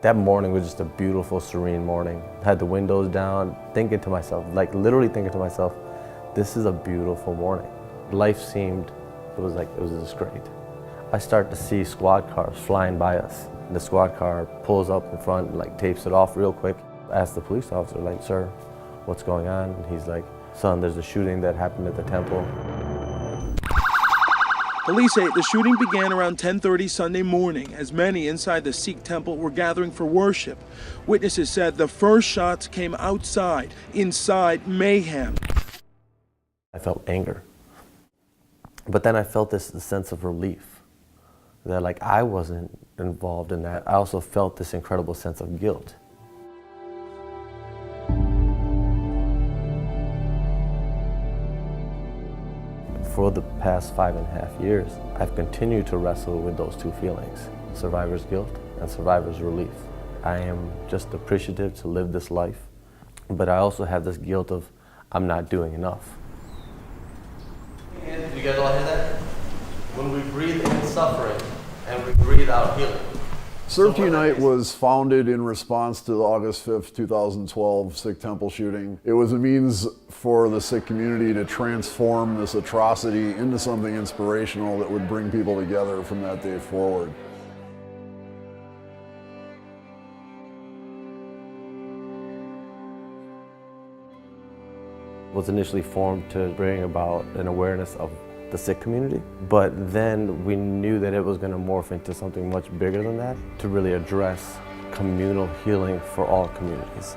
That morning was just a beautiful, serene morning. I had the windows down, thinking to myself, like literally thinking to myself, this is a beautiful morning. Life seemed, it was just great. I start to see squad cars flying by us. The squad car pulls up in front and like tapes it off real quick. I asked the police officer, like, sir, what's going on? And he's like, son, there's a shooting that happened at the temple. Police say the shooting began around 10:30 Sunday morning as many inside the Sikh temple were gathering for worship. Witnesses said the first shots came outside, inside mayhem. I felt anger, but then I felt this sense of relief that like I wasn't involved in that. I also felt this incredible sense of guilt. For the past 5.5 years, I've continued to wrestle with those two feelings, survivor's guilt and survivor's relief. I am just appreciative to live this life, but I also have this guilt of I'm not doing enough. And you guys all hear that? When we breathe in suffering and we breathe out healing. Serve2Unite was founded in response to the August 5th, 2012 Sikh temple shooting. It was a means for the Sikh community to transform this atrocity into something inspirational that would bring people together from that day forward. It was initially formed to bring about an awareness of the Sikh community, but then we knew that it was going to morph into something much bigger than that, to really address communal healing for all communities.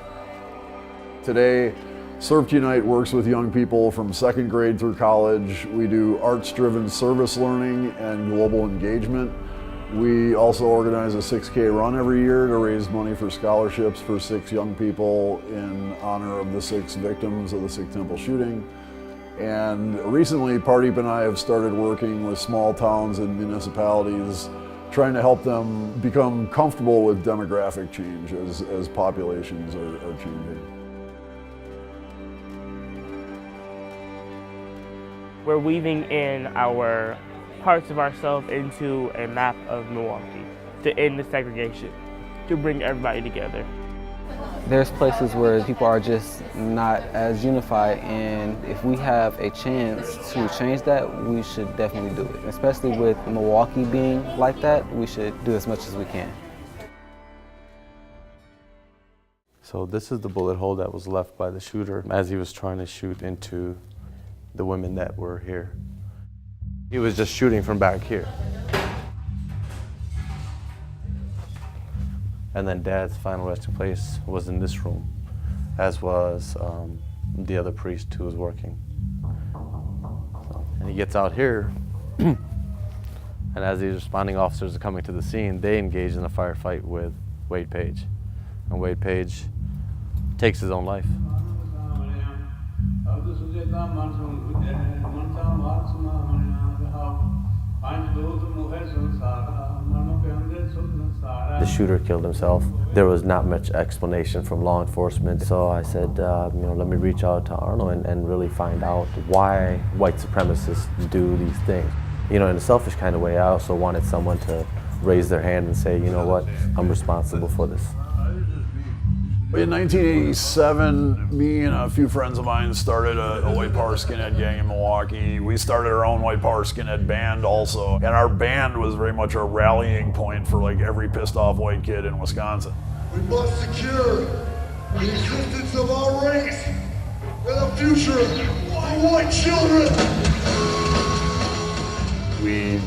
Today, Serve2Unite works with young people from 2nd grade through college. We do arts-driven service learning and global engagement. We also organize a 6K run every year to raise money for scholarships for 6 young people in honor of the 6 victims of the Sikh temple shooting. And recently, Pardeep and I have started working with small towns and municipalities, trying to help them become comfortable with demographic change as populations are changing. We're weaving in our parts of ourselves into a map of Milwaukee to end the segregation, to bring everybody together. There's places where people are just not as unified, and if we have a chance to change that, we should definitely do it. Especially with Milwaukee being like that, we should do as much as we can. So this is the bullet hole that was left by the shooter as he was trying to shoot into the women that were here. He was just shooting from back here. And then Dad's final resting place was in this room, as was the other priest who was working. And he gets out here, and as these responding officers are coming to the scene, they engage in a firefight with Wade Page. And Wade Page takes his own life. The shooter killed himself. There was not much explanation from law enforcement, so I said, let me reach out to Arnold and really find out why white supremacists do these things. In a selfish kind of way, I also wanted someone to raise their hand and say, you know what, I'm responsible for this. In 1987, me and a few friends of mine started a white power skinhead gang in Milwaukee. We started our own white power skinhead band also. And our band was very much a rallying point for like every pissed off white kid in Wisconsin. We must secure the existence of our race and the future of white children. We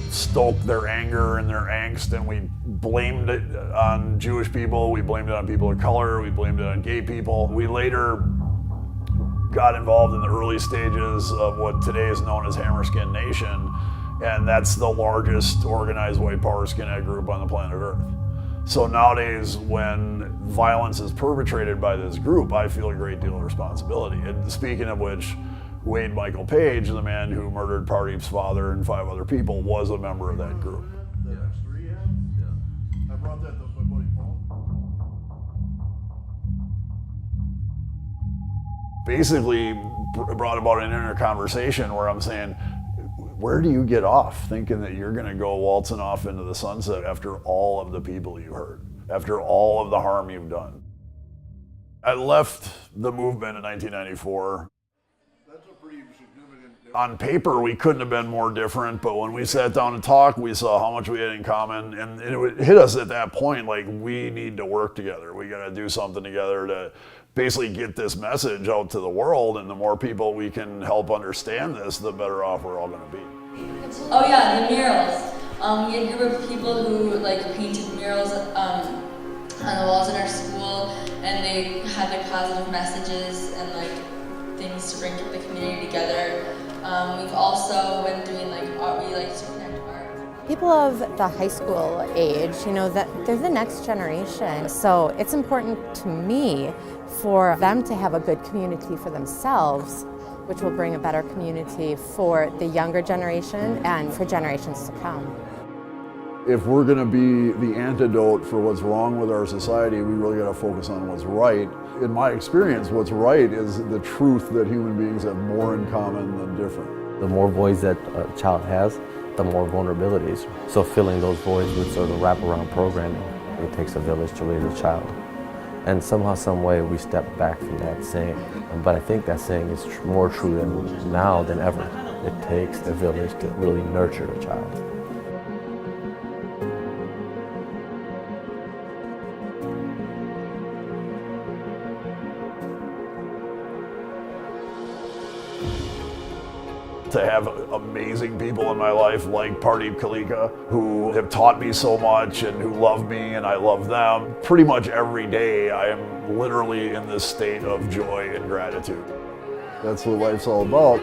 stoked their anger and their angst, and we blamed it on Jewish people, we blamed it on people of color, we blamed it on gay people. We later got involved in the early stages of what today is known as Hammerskin Nation, and that's the largest organized white power skinhead group on the planet Earth. So nowadays, when violence is perpetrated by this group, I feel a great deal of responsibility. And speaking of which, Wade Michael Page, the man who murdered Pardeep's father and 5 other people, was a member of that group. I brought that to my buddy Paul. Basically brought about an inner conversation where I'm saying, where do you get off thinking that you're going to go waltzing off into the sunset after all of the people you hurt? after all of the harm you've done. I left the movement in 1994. On paper, we couldn't have been more different, but when we sat down and talked, we saw how much we had in common, and it hit us at that point, like, we need to work together. We gotta do something together to basically get this message out to the world, and the more people we can help understand this, the better off we're all gonna be. Oh yeah, the murals. We had a group of people who like painted murals on the walls in our school, and they had like positive messages and like things to bring the community together. We've also been doing like art. We like to connect art. People of the high school age, you know, that they're the next generation. So it's important to me for them to have a good community for themselves, which will bring a better community for the younger generation and for generations to come. If we're gonna be the antidote for what's wrong with our society, we really gotta focus on what's right. In my experience, what's right is the truth that human beings have more in common than different. The more voids that a child has, the more vulnerabilities. So filling those voids with sort of wraparound programming, it takes a village to raise a child. And somehow, some way, we step back from that saying. But I think that saying is more true now than ever. It takes a village to really nurture a child. To have amazing people in my life like Pardeep Kalika, who have taught me so much and who love me and I love them. Pretty much every day I am literally in this state of joy and gratitude. That's what life's all about.